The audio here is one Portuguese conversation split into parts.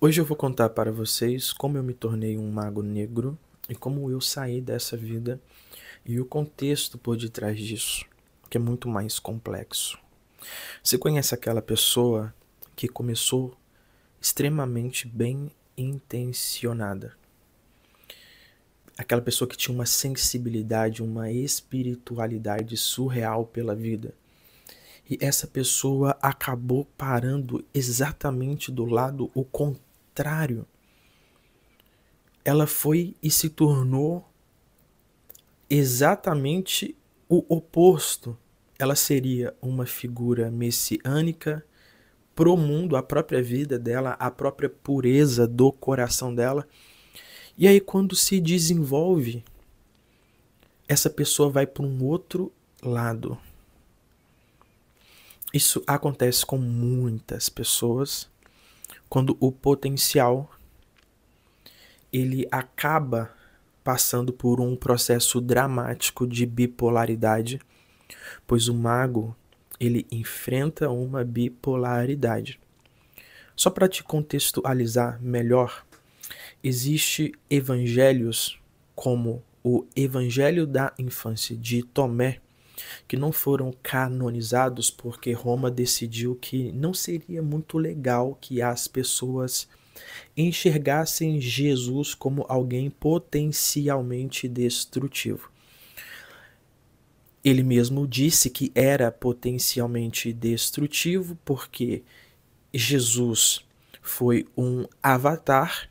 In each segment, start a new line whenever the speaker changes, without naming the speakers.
Hoje eu vou contar para vocês como eu me tornei um mago negro e como eu saí dessa vida e o contexto por detrás disso, que é muito mais complexo. Você conhece aquela pessoa que começou extremamente bem intencionada? Aquela pessoa que tinha uma sensibilidade, uma espiritualidade surreal pela vida. E essa pessoa acabou parando exatamente do lado o contrário. Ela foi e se tornou exatamente o oposto. Ela seria uma figura messiânica pro mundo, a própria vida dela, a própria pureza do coração dela. E aí, quando se desenvolve, essa pessoa vai para um outro lado. Isso acontece com muitas pessoas quando o potencial ele acaba passando por um processo dramático de bipolaridade, pois o mago ele enfrenta uma bipolaridade. Só para te contextualizar melhor, existe evangelhos como o Evangelho da Infância de Tomé, que não foram canonizados porque Roma decidiu que não seria muito legal que as pessoas enxergassem Jesus como alguém potencialmente destrutivo. Ele mesmo disse que era potencialmente destrutivo porque Jesus foi um avatar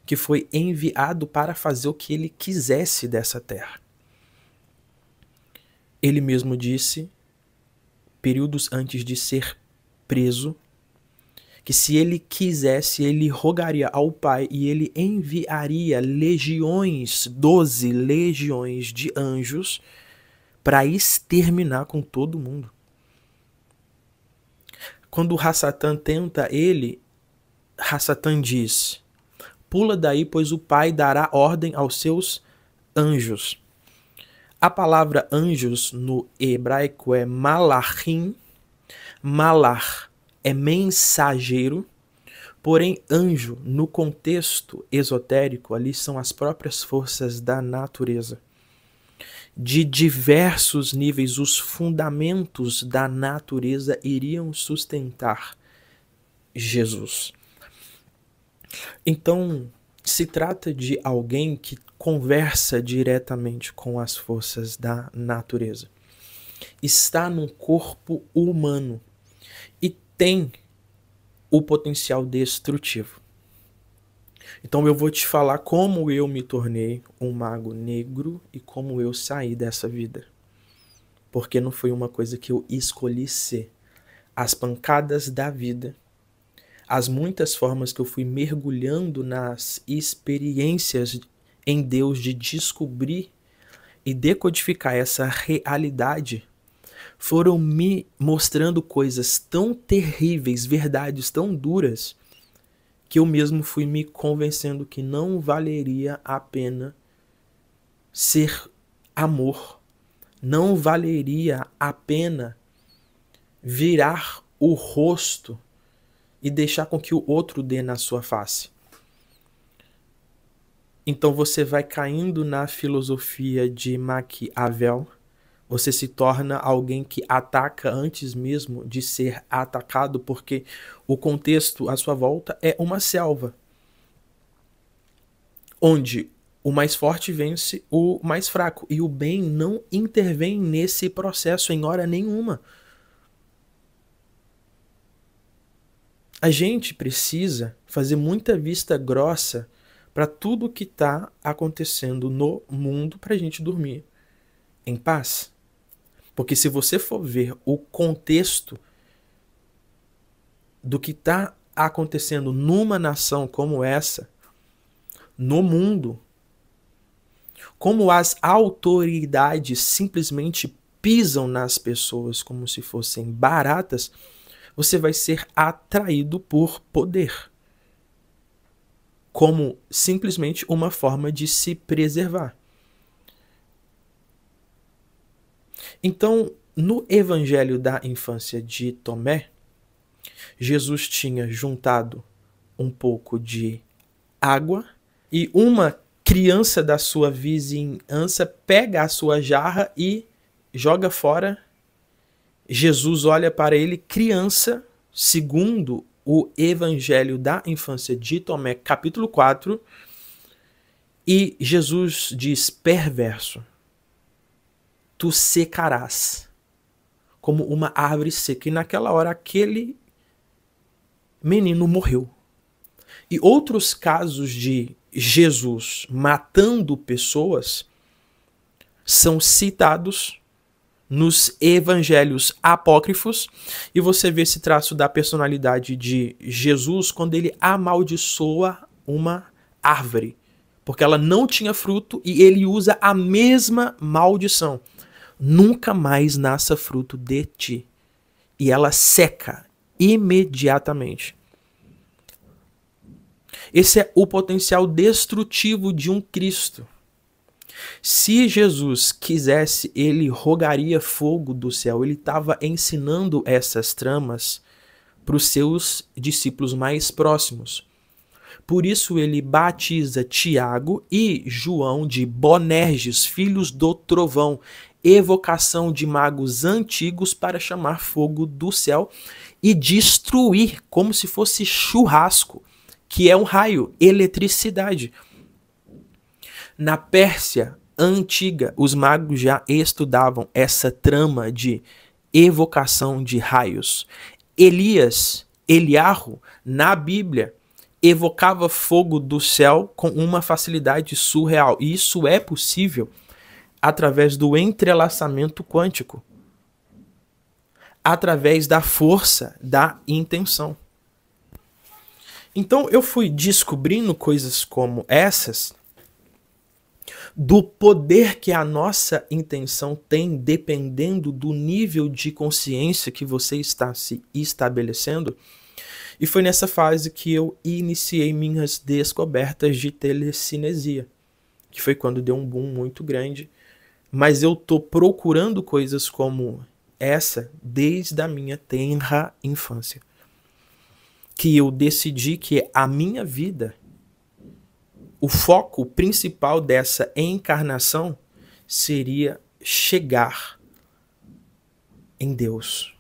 que foi enviado para fazer o que ele quisesse dessa terra. Ele mesmo disse, períodos antes de ser preso, que se ele quisesse, ele rogaria ao Pai e ele enviaria legiões, 12 legiões de anjos para exterminar com todo mundo. Quando Hassatan tenta ele, Hassatan diz: pula daí, pois o Pai dará ordem aos seus anjos. A palavra anjos no hebraico é malachim. Malach é mensageiro, porém anjo no contexto esotérico ali são as próprias forças da natureza. De diversos níveis, os fundamentos da natureza iriam sustentar Jesus. Então, se trata de alguém que conversa diretamente com as forças da natureza. Está num corpo humano e tem o potencial destrutivo. Então eu vou te falar como eu me tornei um mago negro e como eu saí dessa vida. Porque não foi uma coisa que eu escolhi ser. As pancadas da vida, as muitas formas que eu fui mergulhando nas experiências em Deus de descobrir e decodificar essa realidade, foram me mostrando coisas tão terríveis, verdades tão duras, que eu mesmo fui me convencendo que não valeria a pena ser amor, não valeria a pena virar o rosto e deixar com que o outro dê na sua face. Então você vai caindo na filosofia de Maquiavel, você se torna alguém que ataca antes mesmo de ser atacado, porque o contexto à sua volta é uma selva, onde o mais forte vence o mais fraco, e o bem não intervém nesse processo em hora nenhuma. A gente precisa fazer muita vista grossa para tudo que está acontecendo no mundo para a gente dormir em paz. Porque se você for ver o contexto do que está acontecendo numa nação como essa, no mundo, como as autoridades simplesmente pisam nas pessoas como se fossem baratas, você vai ser atraído por poder, como simplesmente uma forma de se preservar. Então, no Evangelho da Infância de Tomé, Jesus tinha juntado um pouco de água e uma criança da sua vizinhança pega a sua jarra e joga fora. Jesus olha para ele, criança, segundo o Evangelho da Infância de Tomé, capítulo 4, e Jesus diz, perverso, tu secarás como uma árvore seca. E naquela hora aquele menino morreu. E outros casos de Jesus matando pessoas são citados nos evangelhos apócrifos, e você vê esse traço da personalidade de Jesus quando ele amaldiçoa uma árvore, porque ela não tinha fruto, e ele usa a mesma maldição. Nunca mais nasça fruto de ti. E ela seca imediatamente. Esse é o potencial destrutivo de um Cristo. Se Jesus quisesse, ele rogaria fogo do céu. Ele estava ensinando essas tramas para os seus discípulos mais próximos. Por isso ele batiza Tiago e João de Bonerges, filhos do trovão, evocação de magos antigos para chamar fogo do céu e destruir, como se fosse churrasco, que é um raio, eletricidade. Na Pérsia antiga, os magos já estudavam essa trama de evocação de raios. Eliarro, na Bíblia, evocava fogo do céu com uma facilidade surreal. E isso é possível através do entrelaçamento quântico, através da força da intenção. Então eu fui descobrindo coisas como essas, do poder que a nossa intenção tem dependendo do nível de consciência que você está se estabelecendo. E foi nessa fase que eu iniciei minhas descobertas de telecinesia, que foi quando deu um boom muito grande. Mas eu tô procurando coisas como essa desde a minha tenra infância. Que eu decidi que a minha vida, o foco principal dessa encarnação seria chegar em Deus.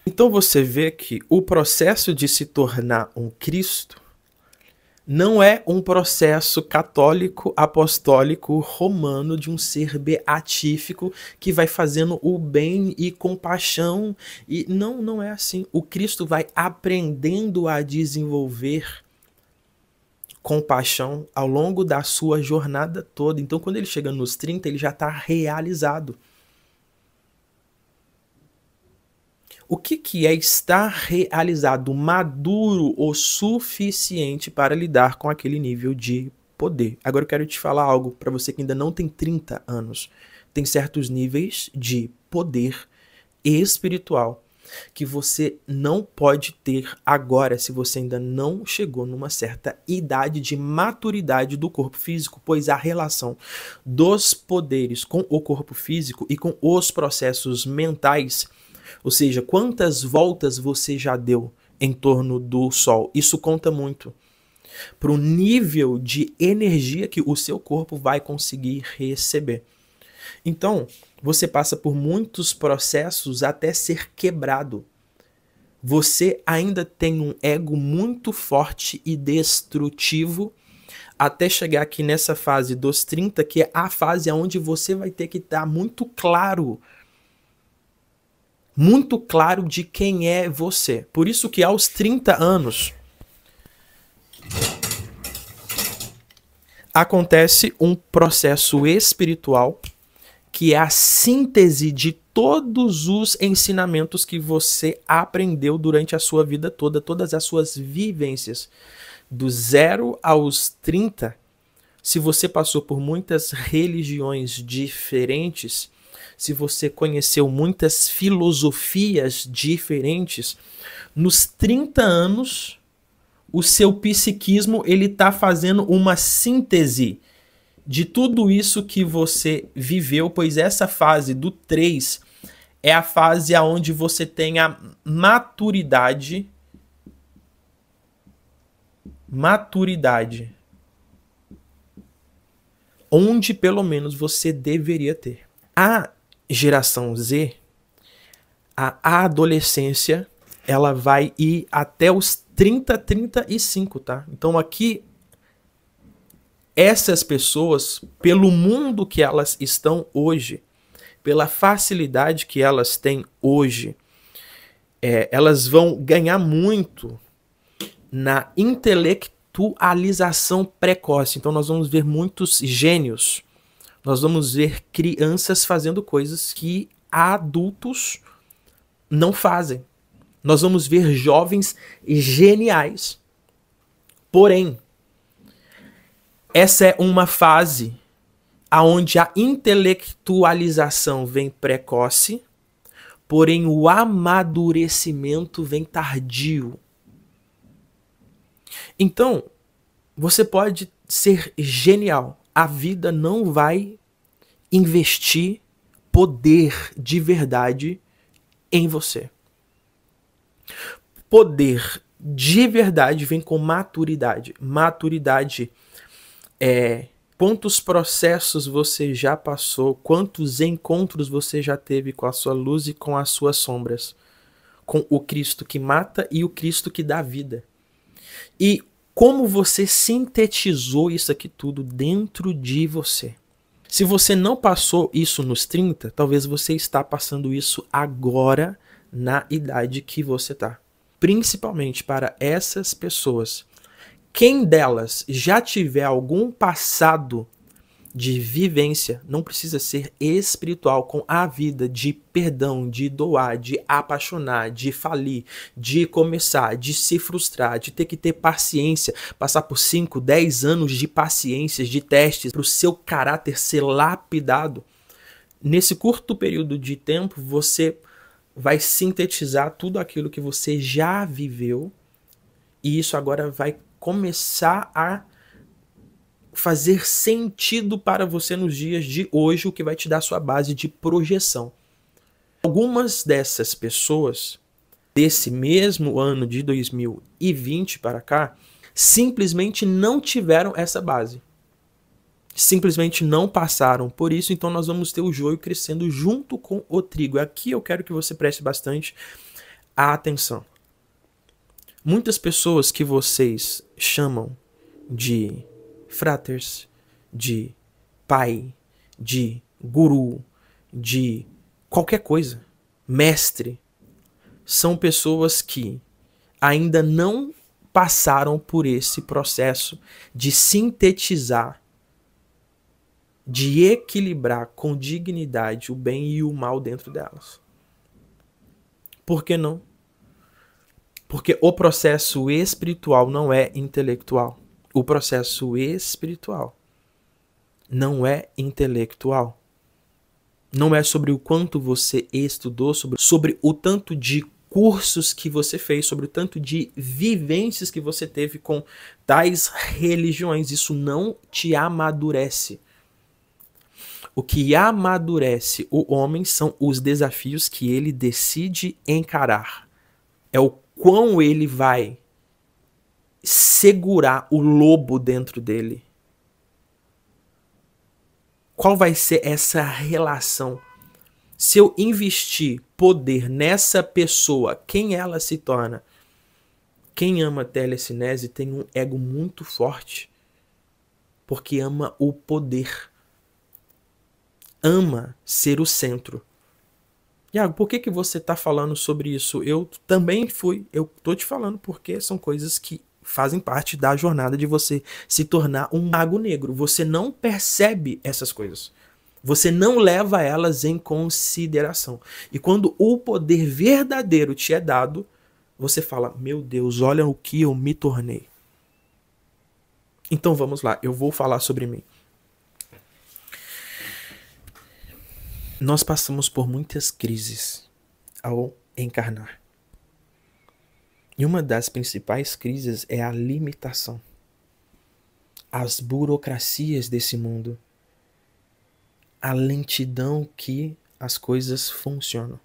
Então você vê que o processo de se tornar um Cristo não é um processo católico, apostólico, romano de um ser beatífico que vai fazendo o bem e compaixão. E não é assim. O Cristo vai aprendendo a desenvolver compaixão ao longo da sua jornada toda. Então, quando ele chega nos 30, ele já está realizado. O que é estar realizado, maduro o suficiente para lidar com aquele nível de poder? Agora eu quero te falar algo para você que ainda não tem 30 anos. Tem certos níveis de poder espiritual que você não pode ter agora se você ainda não chegou numa certa idade de maturidade do corpo físico, pois a relação dos poderes com o corpo físico e com os processos mentais, ou seja, quantas voltas você já deu em torno do Sol, isso conta muito para o nível de energia que o seu corpo vai conseguir receber. Então, você passa por muitos processos até ser quebrado. Você ainda tem um ego muito forte e destrutivo até chegar aqui nessa fase dos 30, que é a fase onde você vai ter que estar muito claro de quem é você. Por isso que aos 30 anos acontece um processo espiritual que é a síntese de todos os ensinamentos que você aprendeu durante a sua vida toda, todas as suas vivências. Do 0 aos 30, se você passou por muitas religiões diferentes, se você conheceu muitas filosofias diferentes, nos 30 anos, o seu psiquismo ele está fazendo uma síntese de tudo isso que você viveu, pois essa fase do 3 é a fase onde você tem a maturidade, onde pelo menos você deveria ter. A geração Z, a adolescência, ela vai ir até os 30, 35, tá? Então aqui, essas pessoas, pelo mundo que elas estão hoje, pela facilidade que elas têm hoje, elas vão ganhar muito na intelectualização precoce. Então nós vamos ver muitos gênios, nós vamos ver crianças fazendo coisas que adultos não fazem. Nós vamos ver jovens geniais. Porém, essa é uma fase onde a intelectualização vem precoce, porém o amadurecimento vem tardio. Então, você pode ser genial. A vida não vai investir poder de verdade em você. Poder de verdade vem com maturidade. Maturidade é quantos processos você já passou, quantos encontros você já teve com a sua luz e com as suas sombras, com o Cristo que mata e o Cristo que dá vida. E como você sintetizou isso aqui tudo dentro de você. Se você não passou isso nos 30, talvez você está passando isso agora na idade que você está. Principalmente para essas pessoas. Quem delas já tiver algum passado de vivência, não precisa ser espiritual, com a vida de perdão, de doar, de apaixonar, de falir, de começar, de se frustrar, de ter que ter paciência, passar por 5, 10 anos de paciências, de testes, para o seu caráter ser lapidado. Nesse curto período de tempo, você vai sintetizar tudo aquilo que você já viveu e isso agora vai começar a fazer sentido para você nos dias de hoje, o que vai te dar sua base de projeção. Algumas dessas pessoas, desse mesmo ano de 2020 para cá, simplesmente não tiveram essa base. Simplesmente não passaram por isso, então nós vamos ter o joio crescendo junto com o trigo. Aqui eu quero que você preste bastante atenção. Muitas pessoas que vocês chamam de fraters, de pai, de guru, de qualquer coisa, mestre, são pessoas que ainda não passaram por esse processo de sintetizar, de equilibrar com dignidade o bem e o mal dentro delas. Por que não? Porque o processo espiritual não é intelectual. O processo espiritual não é intelectual. Não é sobre o quanto você estudou, sobre o tanto de cursos que você fez, sobre o tanto de vivências que você teve com tais religiões. Isso não te amadurece. O que amadurece o homem são os desafios que ele decide encarar. É o quão ele vai segurar o lobo dentro dele. Qual vai ser essa relação? Se eu investir poder nessa pessoa, quem ela se torna? Quem ama telecinese tem um ego muito forte, porque ama o poder. Ama ser o centro. Iago, por que você está falando sobre isso? Eu também fui. Eu tô te falando porque são coisas que fazem parte da jornada de você se tornar um mago negro. Você não percebe essas coisas. Você não leva elas em consideração. E quando o poder verdadeiro te é dado, você fala, meu Deus, olha o que eu me tornei. Então vamos lá, eu vou falar sobre mim. Nós passamos por muitas crises ao encarnar. E uma das principais crises é a limitação. As burocracias desse mundo. A lentidão que as coisas funcionam.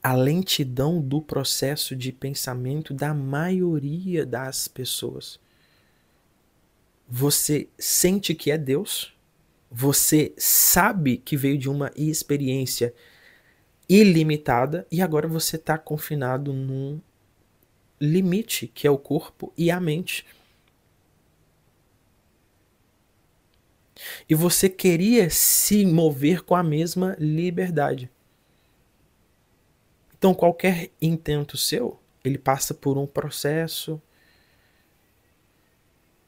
a lentidão do processo de pensamento da maioria das pessoas. Você sente que é Deus, você sabe que veio de uma experiência ilimitada e agora você está confinado num limite, que é o corpo e a mente. E você queria se mover com a mesma liberdade. Então qualquer intento seu, ele passa por um processo.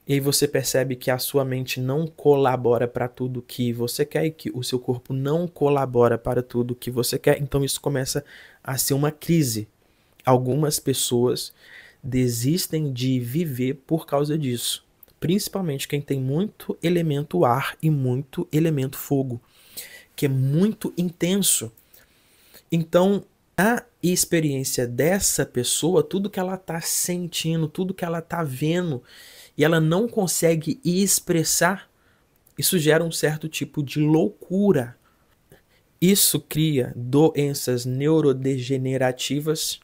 E aí você percebe que a sua mente não colabora para tudo que você quer e que o seu corpo não colabora para tudo que você quer. Então isso começa a ser uma crise. Algumas pessoas desistem de viver por causa disso. Principalmente quem tem muito elemento ar e muito elemento fogo, que é muito intenso. Então, a experiência dessa pessoa, tudo que ela está sentindo, tudo que ela está vendo, e ela não consegue expressar, isso gera um certo tipo de loucura. Isso cria doenças neurodegenerativas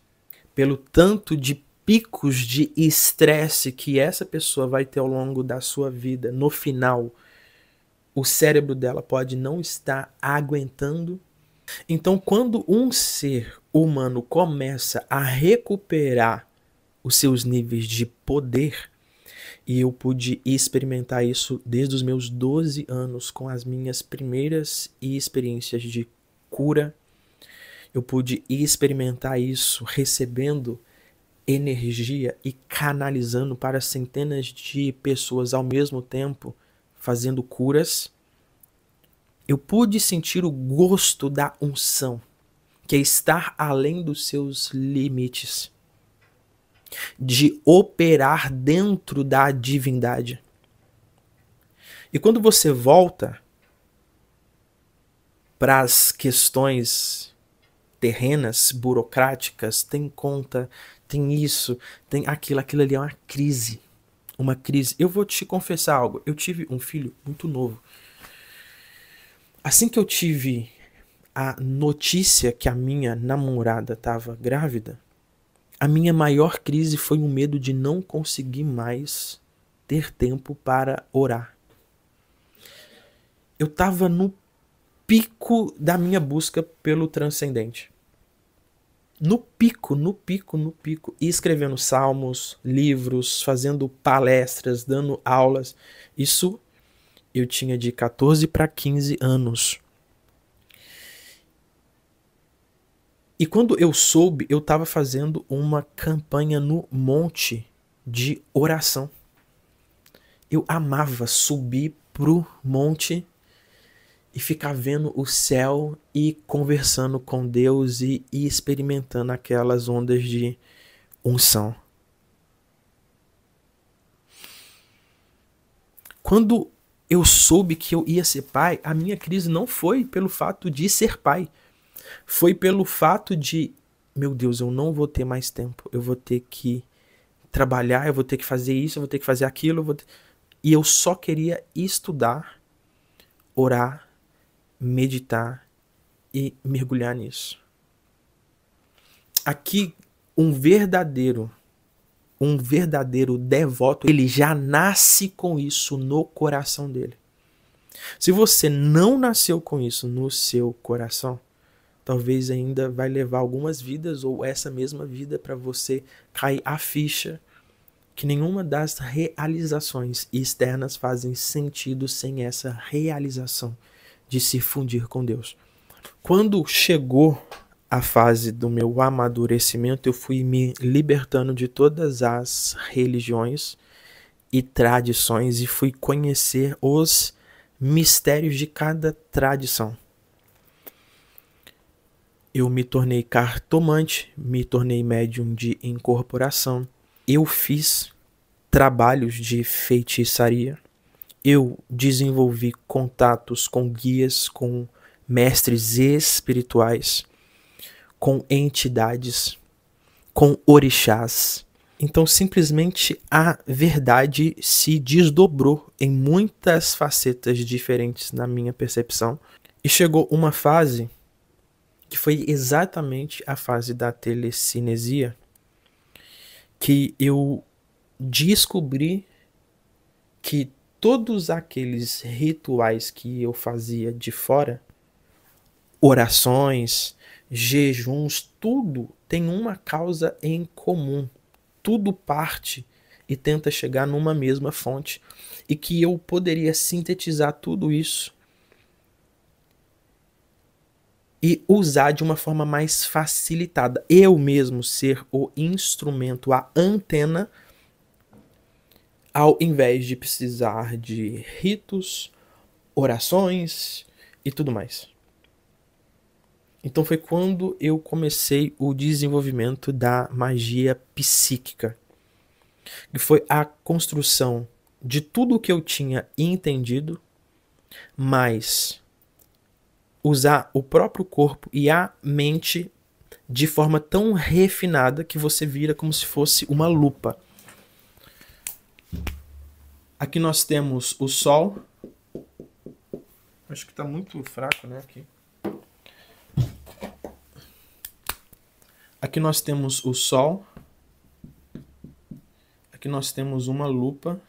pelo tanto de picos de estresse que essa pessoa vai ter ao longo da sua vida. No final, o cérebro dela pode não estar aguentando. Então, quando um ser humano começa a recuperar os seus níveis de poder, e eu pude experimentar isso desde os meus 12 anos com as minhas primeiras experiências de cura. Eu pude experimentar isso recebendo energia e canalizando para centenas de pessoas ao mesmo tempo, fazendo curas. Eu pude sentir o gosto da unção, que é estar além dos seus limites, de operar dentro da divindade. E quando você volta para as questões terrenas, burocráticas, tem conta, tem isso, tem aquilo ali é uma crise. Uma crise. Eu vou te confessar algo. Eu tive um filho muito novo. Assim que eu tive a notícia que a minha namorada estava grávida, a minha maior crise foi o medo de não conseguir mais ter tempo para orar. Eu estava no pico da minha busca pelo transcendente. No pico. E escrevendo salmos, livros, fazendo palestras, dando aulas. Isso eu tinha de 14 para 15 anos. E quando eu soube, eu estava fazendo uma campanha no monte de oração. Eu amava subir pro monte e ficar vendo o céu e conversando com Deus e experimentando aquelas ondas de unção. Quando eu soube que eu ia ser pai, a minha crise não foi pelo fato de ser pai. Foi pelo fato de, meu Deus, eu não vou ter mais tempo. Eu vou ter que trabalhar, eu vou ter que fazer isso, eu vou ter que fazer aquilo. E eu só queria estudar, orar, meditar e mergulhar nisso. Aqui, um verdadeiro devoto, ele já nasce com isso no coração dele. Se você não nasceu com isso no seu coração, talvez ainda vai levar algumas vidas ou essa mesma vida para você cair a ficha que nenhuma das realizações externas fazem sentido sem essa realização de se fundir com Deus. Quando chegou a fase do meu amadurecimento, eu fui me libertando de todas as religiões e tradições e fui conhecer os mistérios de cada tradição. Eu me tornei cartomante, me tornei médium de incorporação. Eu fiz trabalhos de feitiçaria. Eu desenvolvi contatos com guias, com mestres espirituais, com entidades, com orixás. Então, simplesmente a verdade se desdobrou em muitas facetas diferentes na minha percepção. E chegou uma fase que foi exatamente a fase da telecinesia que eu descobri que todos aqueles rituais que eu fazia de fora, orações, jejuns, tudo tem uma causa em comum. Tudo parte e tenta chegar numa mesma fonte. E que eu poderia sintetizar tudo isso e usar de uma forma mais facilitada. Eu mesmo ser o instrumento, a antena, ao invés de precisar de ritos, orações e tudo mais. Então foi quando eu comecei o desenvolvimento da magia psíquica, que foi a construção de tudo o que eu tinha entendido, mas usar o próprio corpo e a mente de forma tão refinada que você vira como se fosse uma lupa. Aqui nós temos o Sol. Acho que está muito fraco, né? Aqui nós temos o Sol. Aqui nós temos uma lupa.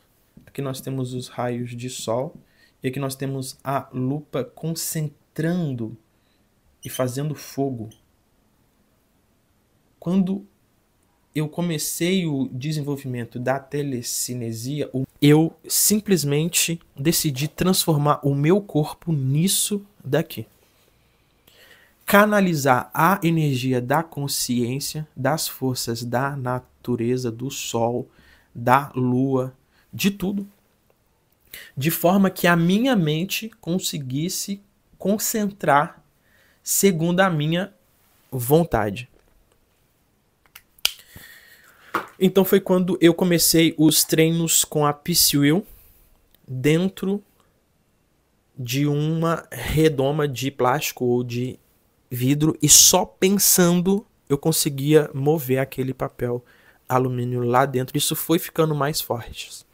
Aqui nós temos os raios de Sol. E aqui nós temos a lupa concentrando e fazendo fogo. Quando eu comecei o desenvolvimento da telecinesia, eu simplesmente decidi transformar o meu corpo nisso daqui. Canalizar a energia da consciência, das forças da natureza, do sol, da lua, de tudo, de forma que a minha mente conseguisse concentrar segundo a minha vontade. Então foi quando eu comecei os treinos com a Psywheel dentro de uma redoma de plástico ou de vidro, e só pensando eu conseguia mover aquele papel alumínio lá dentro. Isso foi ficando mais forte.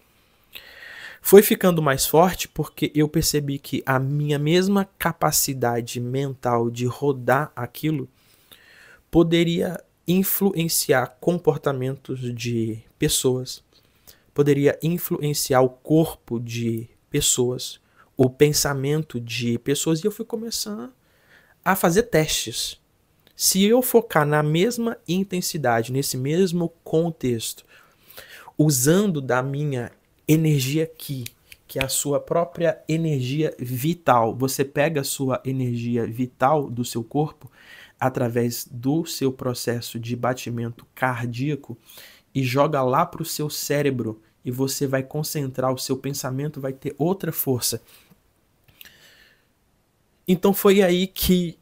Foi ficando mais forte porque eu percebi que a minha mesma capacidade mental de rodar aquilo poderia influenciar comportamentos de pessoas, poderia influenciar o corpo de pessoas, o pensamento de pessoas, e eu fui começando a fazer testes. Se eu focar na mesma intensidade, nesse mesmo contexto, usando da minha energia aqui, que é a sua própria energia vital, você pega a sua energia vital do seu corpo através do seu processo de batimento cardíaco e joga lá para o seu cérebro, e você vai concentrar, o seu pensamento vai ter outra força. Então foi aí que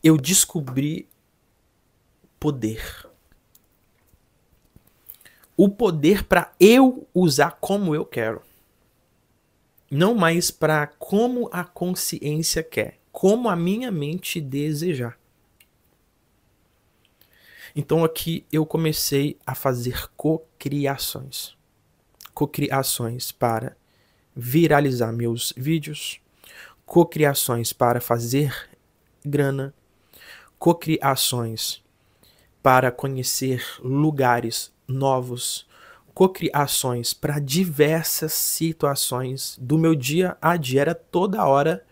eu descobri poder. O poder para eu usar como eu quero. Não mais para como a consciência quer, como a minha mente desejar. Então aqui eu comecei a fazer cocriações. Cocriações para viralizar meus vídeos, cocriações para fazer grana, cocriações para conhecer lugares novos, cocriações para diversas situações do meu dia a dia. Era toda hora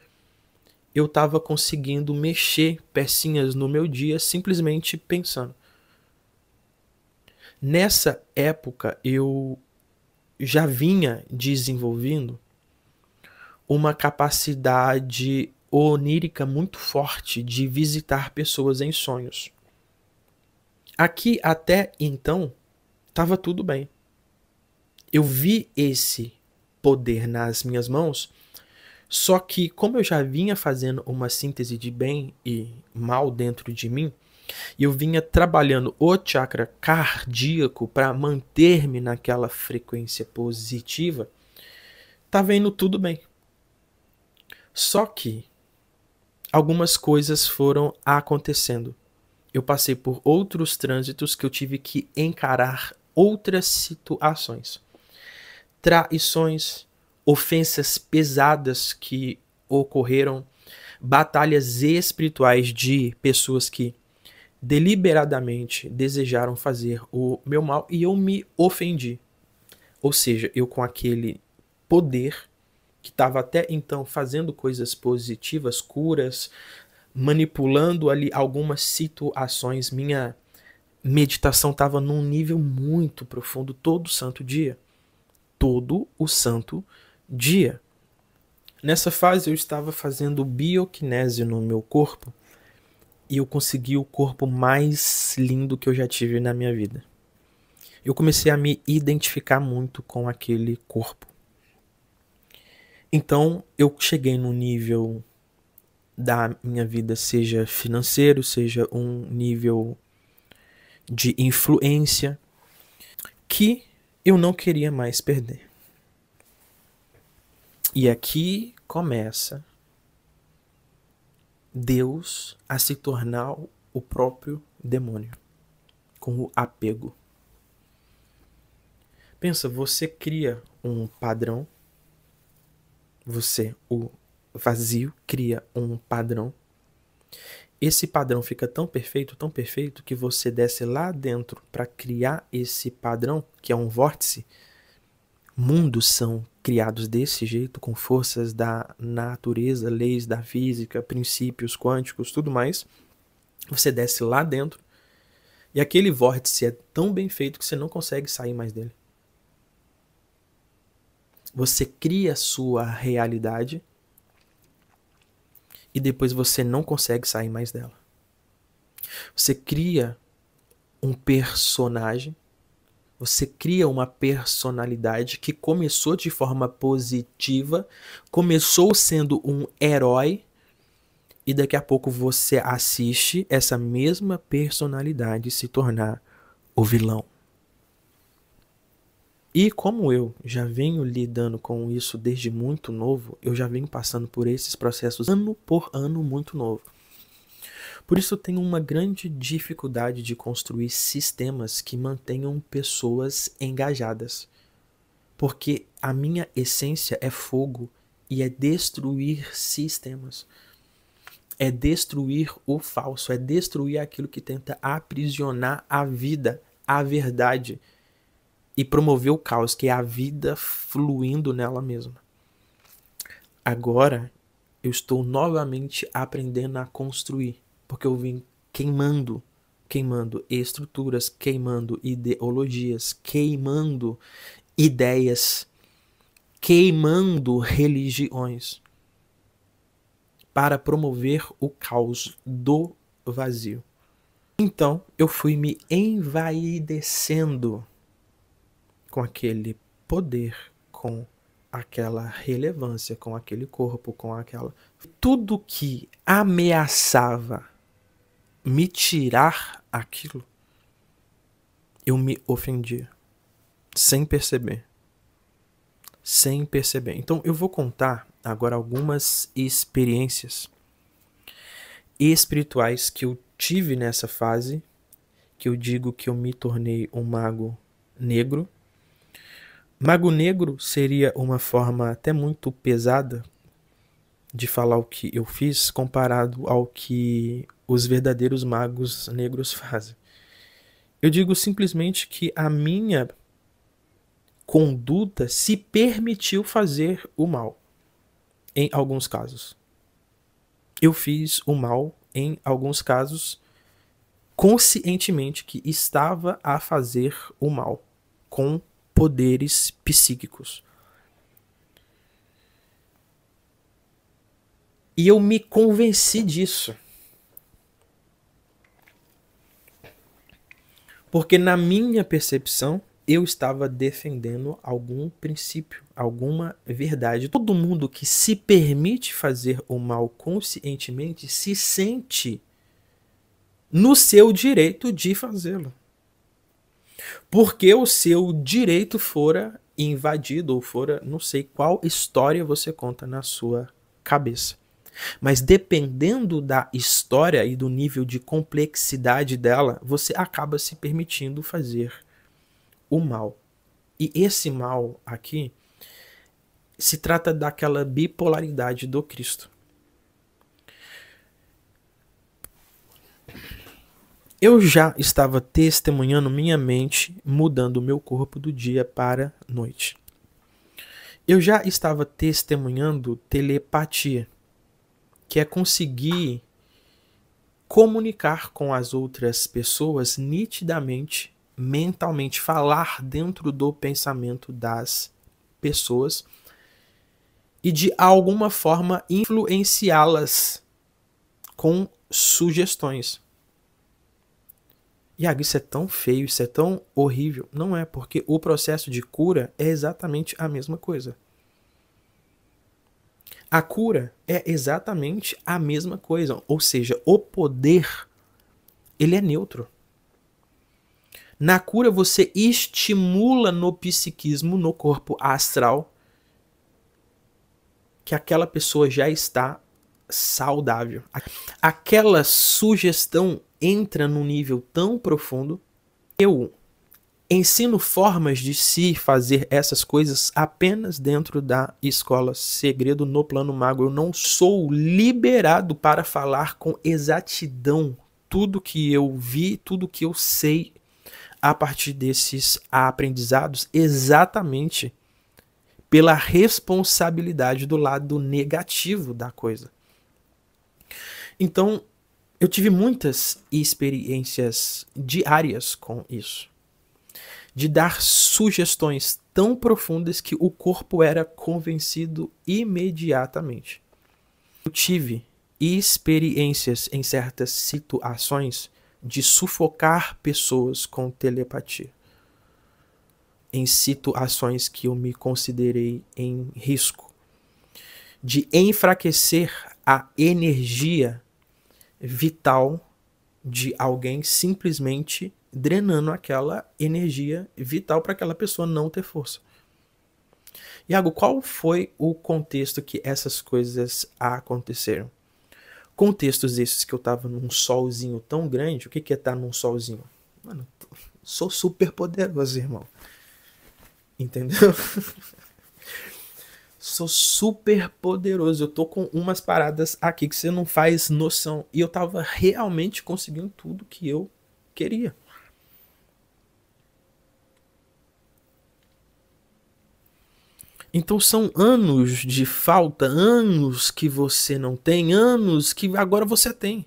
eu estava conseguindo mexer pecinhas no meu dia simplesmente pensando. Nessa época eu já vinha desenvolvendo uma capacidade onírica muito forte de visitar pessoas em sonhos. Aqui até então estava tudo bem. Eu vi esse poder nas minhas mãos, só que como eu já vinha fazendo uma síntese de bem e mal dentro de mim, e eu vinha trabalhando o chakra cardíaco para manter-me naquela frequência positiva, estava indo tudo bem. Só que algumas coisas foram acontecendo. Eu passei por outros trânsitos que eu tive que encarar outras situações. Traições, ofensas pesadas que ocorreram, batalhas espirituais de pessoas que deliberadamente desejaram fazer o meu mal e eu me ofendi. Ou seja, eu com aquele poder que estava até então fazendo coisas positivas, curas, manipulando ali algumas situações, minha meditação estava num nível muito profundo todo santo dia. Todo o santo dia. Nessa fase eu estava fazendo bioquinese no meu corpo e eu consegui o corpo mais lindo que eu já tive na minha vida. Eu comecei a me identificar muito com aquele corpo. Então eu cheguei no nível da minha vida, seja financeiro, seja um nível de influência, que eu não queria mais perder. E aqui começa Deus a se tornar o próprio demônio, com o apego. Pensa, você cria um padrão, você, o vazio, cria um padrão. Esse padrão fica tão perfeito, que você desce lá dentro para criar esse padrão, que é um vórtice. Mundos são criados desse jeito, com forças da natureza, leis da física, princípios quânticos, tudo mais. Você desce lá dentro e aquele vórtice é tão bem feito que você não consegue sair mais dele. Você cria a sua realidade e depois você não consegue sair mais dela. Você cria um personagem, você cria uma personalidade que começou de forma positiva, começou sendo um herói, e daqui a pouco você assiste essa mesma personalidade se tornar o vilão. E como eu já venho lidando com isso desde muito novo, eu já venho passando por esses processos ano por ano muito novo. Por isso eu tenho uma grande dificuldade de construir sistemas que mantenham pessoas engajadas. Porque a minha essência é fogo e é destruir sistemas. É destruir o falso, é destruir aquilo que tenta aprisionar a vida, a verdade, e promover o caos, que é a vida fluindo nela mesma. Agora eu estou novamente aprendendo a construir, porque eu vim queimando estruturas, queimando ideologias, queimando ideias, queimando religiões, para promover o caos do vazio. Então eu fui me envaidecendo com aquele poder, com aquela relevância, com aquele corpo, com aquela... Tudo que ameaçava me tirar aquilo, eu me ofendia. Sem perceber. Sem perceber. Então eu vou contar agora algumas experiências espirituais que eu tive nessa fase, que eu digo que eu me tornei um mago negro. Mago negro seria uma forma até muito pesada de falar o que eu fiz comparado ao que os verdadeiros magos negros fazem. Eu digo simplesmente que a minha conduta se permitiu fazer o mal, em alguns casos. Eu fiz o mal, em alguns casos, conscientemente que estava a fazer o mal, com poderes psíquicos. E eu me convenci disso. Porque na minha percepção, eu estava defendendo algum princípio, alguma verdade. Todo mundo que se permite fazer o mal conscientemente se sente no seu direito de fazê-lo. Porque o seu direito fora invadido, ou fora, não sei qual história você conta na sua cabeça. Mas dependendo da história e do nível de complexidade dela, você acaba se permitindo fazer o mal. E esse mal aqui se trata daquela bipolaridade do Cristo. Eu já estava testemunhando minha mente mudando o meu corpo do dia para a noite. Eu já estava testemunhando telepatia, que é conseguir comunicar com as outras pessoas nitidamente, mentalmente, falar dentro do pensamento das pessoas e de alguma forma influenciá-las com sugestões. Iago, isso é tão feio, isso é tão horrível. Não é, porque o processo de cura é exatamente a mesma coisa. A cura é exatamente a mesma coisa. Ou seja, o poder, ele é neutro. Na cura, você estimula no psiquismo, no corpo astral, que aquela pessoa já está saudável. Aquela sugestão entra num nível tão profundo. Eu ensino formas de se fazer essas coisas apenas dentro da escola segredo no plano mago. Eu não sou liberado para falar com exatidão tudo que eu vi, tudo que eu sei a partir desses aprendizados, exatamente pela responsabilidade do lado negativo da coisa. Então, eu tive muitas experiências diárias com isso. De dar sugestões tão profundas que o corpo era convencido imediatamente. Eu tive experiências em certas situações de sufocar pessoas com telepatia. Em situações que eu me considerei em risco. De enfraquecer a energia vital de alguém simplesmente drenando aquela energia vital para aquela pessoa não ter força. Iago, qual foi o contexto que essas coisas aconteceram? Contextos esses que eu tava num solzinho tão grande. O que é estar num solzinho? Mano, sou super poderoso, irmão. Entendeu? Sou super poderoso. Eu tô com umas paradas aqui que você não faz noção. E eu tava realmente conseguindo tudo que eu queria. Então são anos de falta, anos que você não tem, anos que agora você tem.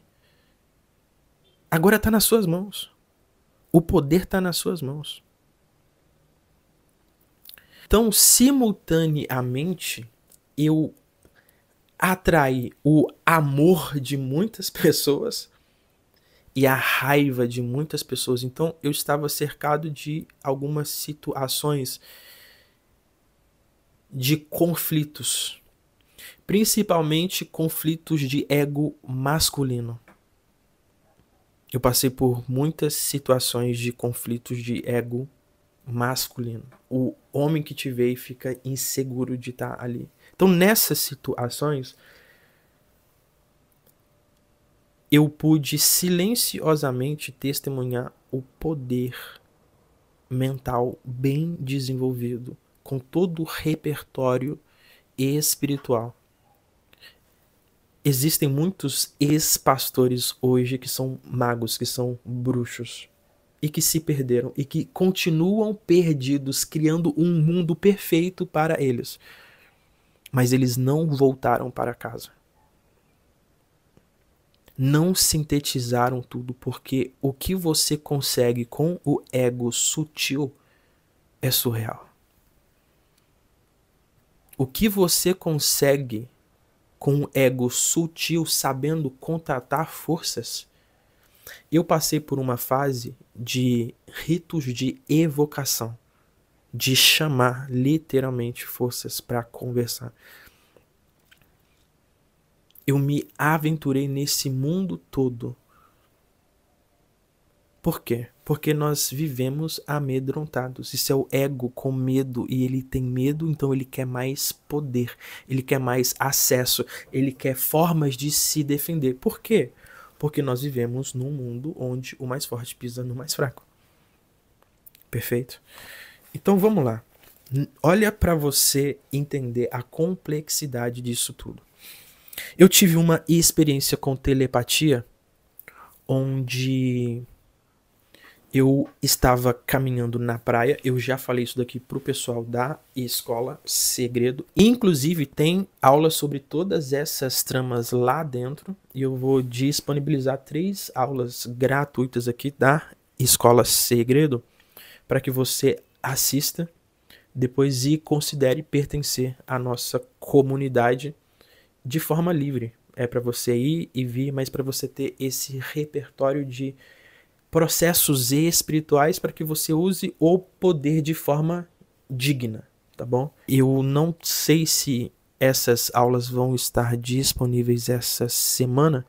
Agora tá nas suas mãos. O poder tá nas suas mãos. Então, simultaneamente, eu atraí o amor de muitas pessoas e a raiva de muitas pessoas. Então, eu estava cercado de algumas situações de conflitos, principalmente conflitos de ego masculino. Eu passei por muitas situações de conflitos de ego masculino. O homem que te vê e fica inseguro de estar ali. Então, nessas situações, eu pude silenciosamente testemunhar o poder mental bem desenvolvido, com todo o repertório espiritual. Existem muitos ex-pastores hoje que são magos, que são bruxos, e que se perderam, e que continuam perdidos, criando um mundo perfeito para eles. Mas eles não voltaram para casa. Não sintetizaram tudo, porque o que você consegue com o ego sutil é surreal. O que você consegue com o ego sutil, sabendo contratar forças. Eu passei por uma fase de ritos de evocação, de chamar literalmente forças para conversar. Eu me aventurei nesse mundo todo. Por quê? Porque nós vivemos amedrontados. Isso é o ego com medo, e ele tem medo, então ele quer mais poder, ele quer mais acesso, ele quer formas de se defender. Por quê? Porque nós vivemos num mundo onde o mais forte pisa no mais fraco. Perfeito? Então vamos lá. Olha para você entender a complexidade disso tudo. Eu tive uma experiência com telepatia onde Eu estava caminhando na praia, eu já falei isso daqui pro pessoal da Escola Segredo. Inclusive tem aula sobre todas essas tramas lá dentro e eu vou disponibilizar 3 aulas gratuitas aqui da Escola Segredo para que você assista depois e considere pertencer à nossa comunidade de forma livre. É para você ir e vir, mas para você ter esse repertório de processos espirituais para que você use o poder de forma digna, tá bom? Eu não sei se essas aulas vão estar disponíveis essa semana,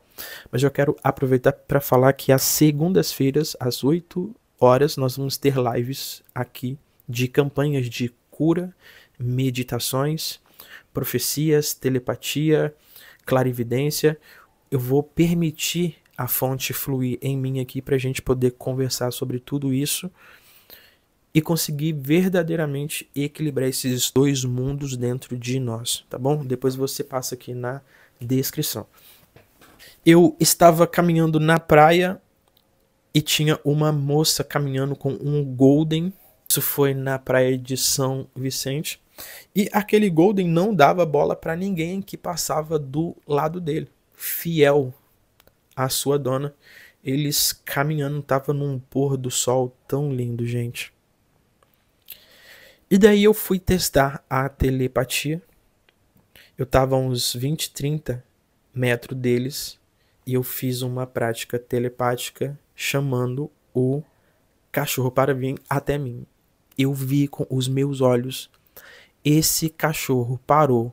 mas eu quero aproveitar para falar que às segundas-feiras, às 8 horas, nós vamos ter lives aqui de campanhas de cura, meditações, profecias, telepatia, clarividência. Eu vou permitir a fonte fluir em mim aqui para a gente poder conversar sobre tudo isso e conseguir verdadeiramente equilibrar esses 2 mundos dentro de nós, tá bom? Depois você passa aqui na descrição. Eu estava caminhando na praia e tinha uma moça caminhando com um Golden. Isso foi na praia de São Vicente. E aquele Golden não dava bola para ninguém que passava do lado dele. Fiel à sua dona. Eles caminhando, tava num pôr do sol tão lindo, gente. E daí eu fui testar a telepatia. Eu tava a uns 20, 30 metros deles e eu fiz uma prática telepática chamando o cachorro para vir até mim. Eu vi com os meus olhos. Esse cachorro parou,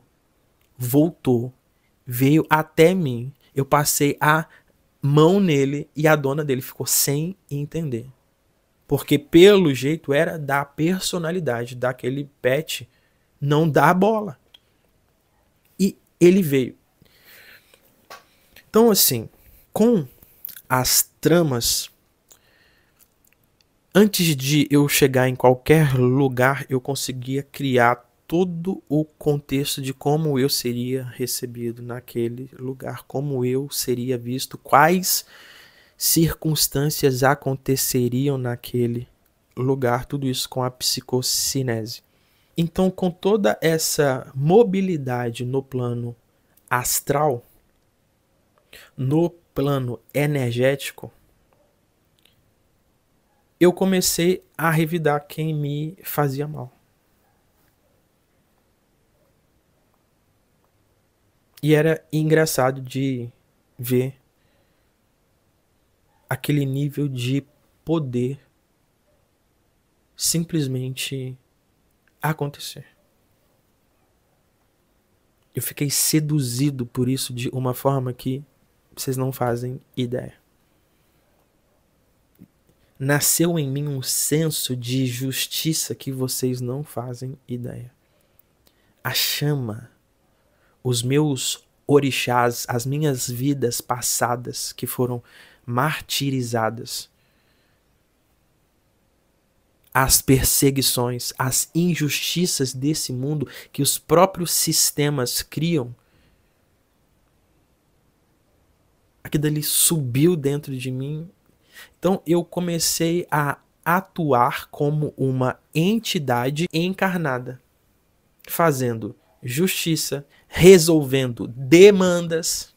voltou, veio até mim. Eu passei a mão nele e a dona dele ficou sem entender. Porque pelo jeito era da personalidade daquele pet não dar bola. E ele veio. Então assim, com as tramas, antes de eu chegar em qualquer lugar, eu conseguia criar todo o contexto de como eu seria recebido naquele lugar, como eu seria visto, quais circunstâncias aconteceriam naquele lugar, tudo isso com a psicocinese. Então, com toda essa mobilidade no plano astral, no plano energético, eu comecei a revidar quem me fazia mal. E era engraçado de ver aquele nível de poder simplesmente acontecer. Eu fiquei seduzido por isso de uma forma que vocês não fazem ideia. Nasceu em mim um senso de justiça que vocês não fazem ideia. A chama, os meus orixás, as minhas vidas passadas que foram martirizadas, as perseguições, as injustiças desse mundo que os próprios sistemas criam, aquilo dali subiu dentro de mim. Então eu comecei a atuar como uma entidade encarnada, fazendo justiça, resolvendo demandas.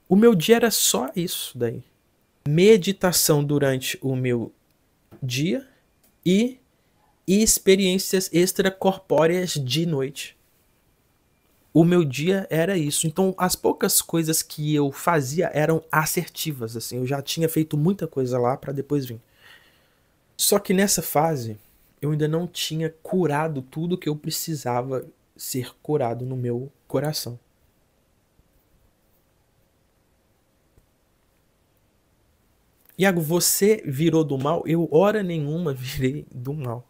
O meu dia era só isso daí. Meditação durante o meu dia e experiências extracorpóreas de noite. O meu dia era isso. Então, as poucas coisas que eu fazia eram assertivas, assim. Eu já tinha feito muita coisa lá para depois vir. Só que nessa fase, eu ainda não tinha curado tudo que eu precisava ser curado no meu coração. Iago, você virou do mal? Eu, hora nenhuma, virei do mal.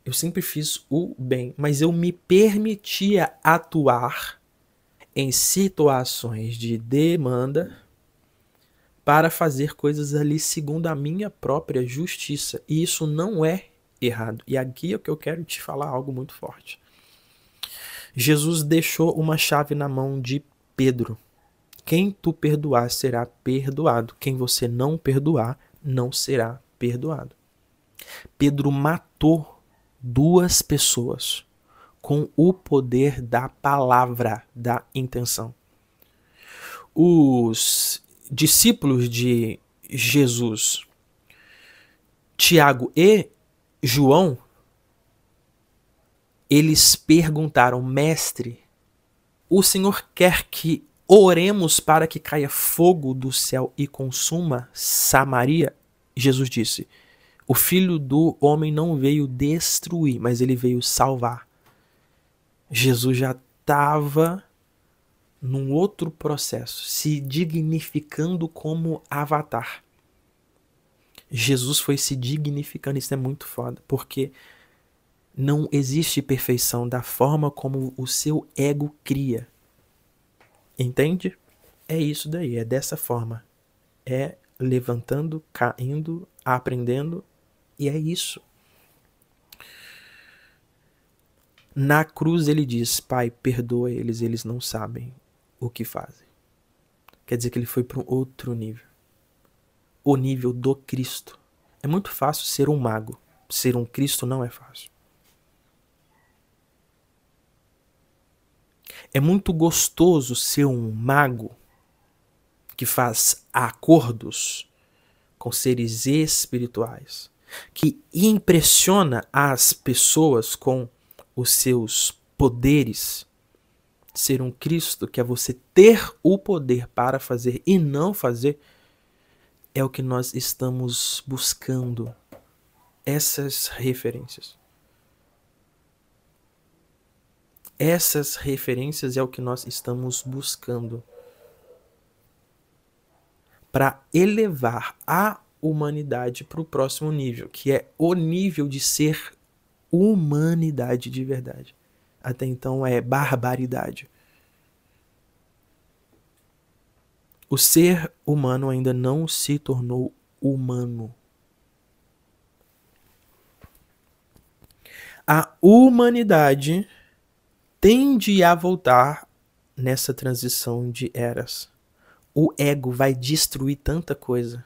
Eu sempre fiz o bem, mas eu me permitia atuar em situações de demanda para fazer coisas ali segundo a minha própria justiça. E isso não é errado. E aqui é que eu quero te falar algo muito forte. Jesus deixou uma chave na mão de Pedro. Quem tu perdoar será perdoado. Quem você não perdoar não será perdoado. Pedro matou 2 pessoas com o poder da palavra, da intenção. Os discípulos de Jesus, Tiago e João, eles perguntaram: mestre, o Senhor quer que oremos para que caia fogo do céu e consuma Samaria? Jesus disse: o Filho do Homem não veio destruir, mas ele veio salvar. Jesus já estava num outro processo, se dignificando como avatar. Jesus foi se dignificando, isso é muito foda, porque não existe perfeição da forma como o seu ego cria. Entende? É isso daí, é dessa forma. É levantando, caindo, aprendendo, e é isso. Na cruz ele diz: Pai, perdoa eles, eles não sabem o que fazem. Quer dizer que ele foi para um outro nível. O nível do Cristo. É muito fácil ser um mago. Ser um Cristo não é fácil. É muito gostoso ser um mago que faz acordos com seres espirituais, que impressiona as pessoas com os seus poderes. Ser um Cristo, que é você ter o poder para fazer e não fazer, é o que nós estamos buscando. Essas referências. Essas referências é o que nós estamos buscando para elevar a humanidade para o próximo nível, que é o nível de ser humanidade de verdade. Até então é barbaridade. O ser humano ainda não se tornou humano. A humanidade tende a voltar nessa transição de eras. O ego vai destruir tanta coisa.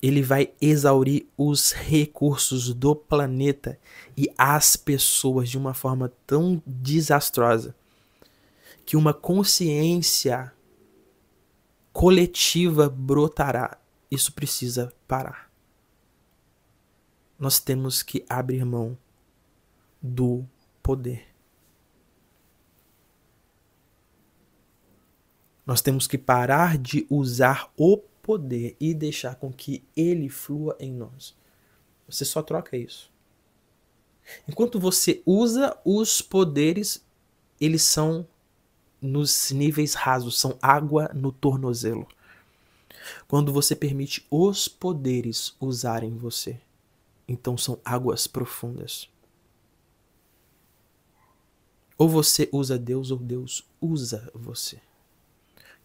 Ele vai exaurir os recursos do planeta e as pessoas de uma forma tão desastrosa que uma consciência coletiva brotará. Isso precisa parar. Nós temos que abrir mão do poder. Nós temos que parar de usar o poder e deixar com que ele flua em nós. Você só troca isso. Enquanto você usa os poderes, eles são nos níveis rasos, são água no tornozelo. Quando você permite os poderes usarem você, então são águas profundas. Ou você usa Deus ou Deus usa você.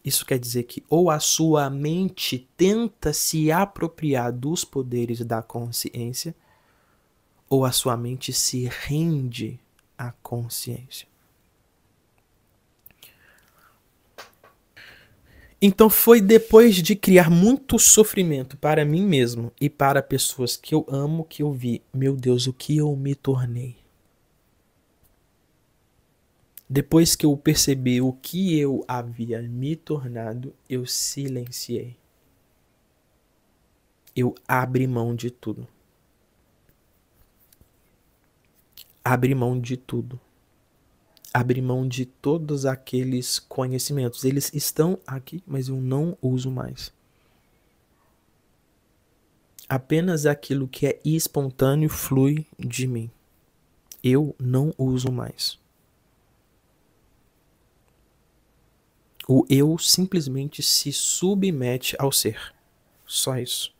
Isso quer dizer que ou a sua mente tenta se apropriar dos poderes da consciência, ou a sua mente se rende à consciência. Então foi depois de criar muito sofrimento para mim mesmo e para pessoas que eu amo que eu vi, meu Deus, o que eu me tornei. Depois que eu percebi o que eu havia me tornado, eu silenciei. Eu abri mão de tudo. Abri mão de tudo. Abri mão de todos aqueles conhecimentos. Eles estão aqui, mas eu não uso mais. Apenas aquilo que é espontâneo flui de mim. Eu não uso mais. O eu simplesmente se submete ao ser. Só isso.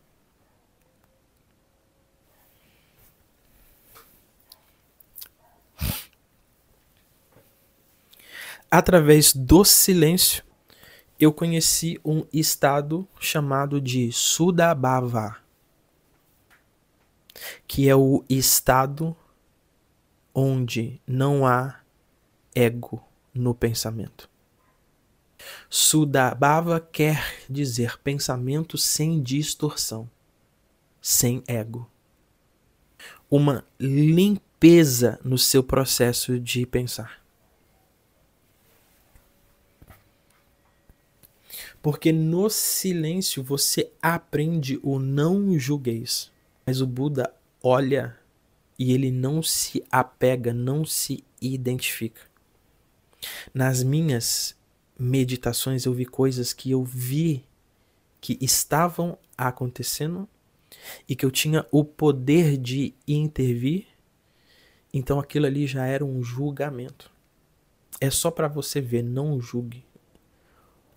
Através do silêncio, eu conheci um estado chamado de Sudabhava, que é o estado onde não há ego no pensamento. Sudabhava quer dizer pensamento sem distorção, sem ego. Uma limpeza no seu processo de pensar. Porque no silêncio você aprende o não julgueis. Mas o Buda olha e ele não se apega, não se identifica. Nas minhas meditações eu vi coisas que eu vi que estavam acontecendo e que eu tinha o poder de intervir. Então aquilo ali já era um julgamento. É só para você ver, não julgue.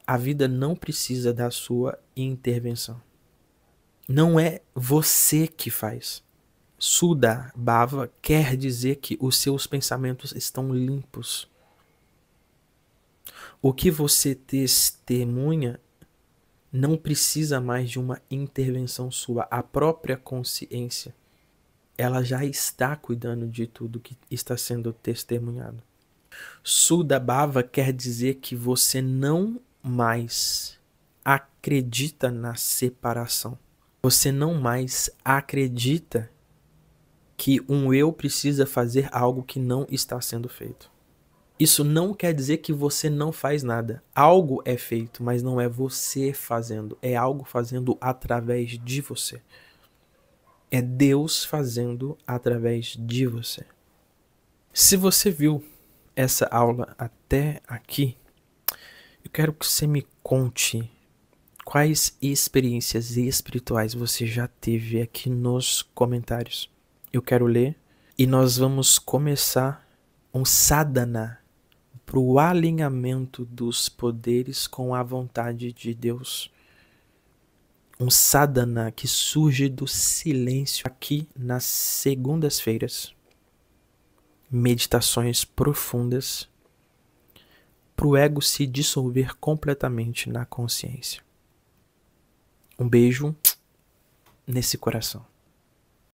A vida não precisa da sua intervenção. Não é você que faz. Sudabhava quer dizer que os seus pensamentos estão limpos. O que você testemunha não precisa mais de uma intervenção sua. A própria consciência, ela já está cuidando de tudo que está sendo testemunhado. Sudabhava quer dizer que você não mais acredita na separação. Você não mais acredita que um eu precisa fazer algo que não está sendo feito. Isso não quer dizer que você não faz nada. Algo é feito, mas não é você fazendo. É algo fazendo através de você. É Deus fazendo através de você. Se você viu essa aula até aqui, eu quero que você me conte quais experiências espirituais você já teve aqui nos comentários. Eu quero ler e nós vamos começar um sadhana para o alinhamento dos poderes com a vontade de Deus. Um sadhana que surge do silêncio aqui nas segundas-feiras. Meditações profundas para o ego se dissolver completamente na consciência. Um beijo nesse coração.